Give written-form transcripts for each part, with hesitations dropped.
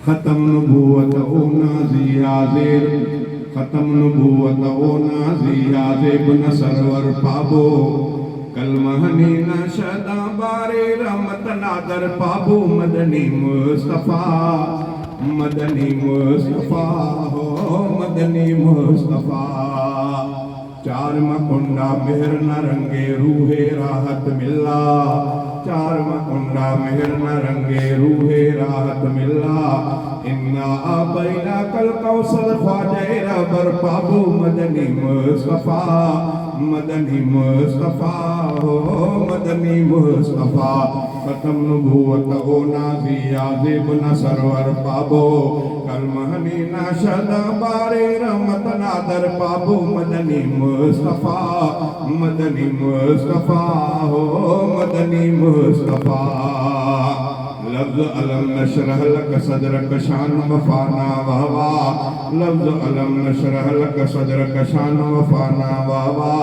ختم نبوت او نازی آزیر ختم نبوت او نازی آزیب نسرور پابو کلمہنی نشدہ باری رحمت نادر پابو مدنی مصطفیٰ مدنی مصطفیٰ ہو مدنی مصطفیٰ چار مکنڈا مہر نہ رنگے روح راحت ملا چار مکنڈا مہر نہ رنگے روح راحت ملا انا آبینا کل کوثر خواجہ ربر پابو مدنی مصطفیٰ مدنی مصطفیٰ ہو مدنی مصطفیٰ ختم نبوت او نازی عازب نسرور پابو کلمہنی ناشد باری رحمت نادر پابو مدنی مصطفیٰ مدنی مصطفیٰ ہو مدنی مصطفیٰ لفظ علم نشرح لک صدرک شان وفانا وہوا لفظ علم نشرح لک صدرک شان وفانا وہوا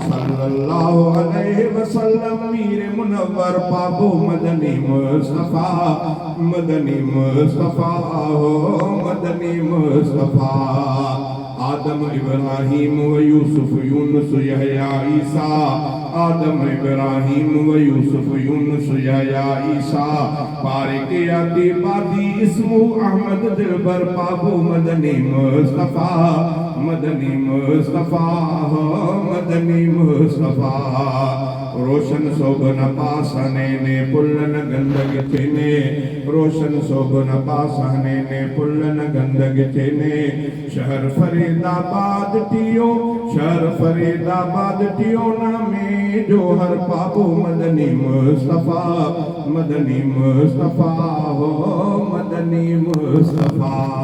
صلی اللہ علیہ وسلم میر منور پابو مدنی مصطفیٰ مدنی مصطفیٰ ہو مدنی مصطفیٰ آدم ابراہیم و یوسف یونس یحییٰ عیسیٰ آدم ابراہیم و یوسف یونس یحییٰ عیسیٰ پارک یادی بادی اسمو احمد دلبر پابو مدنی مصطفیٰ مدنی مصطفیٰ مدنی مصطفیٰ روشن صوبن پاسنے نے پلن گندگ چینے روشن صوبن پاسنے نے پلن گندگ چینے شہر فرید آباد ٹیو شہر فرید آباد ٹیو نامی جوہر پابو مدنی مصطفیٰ مدنی مصطفیٰ ہو مدنی مصطفیٰ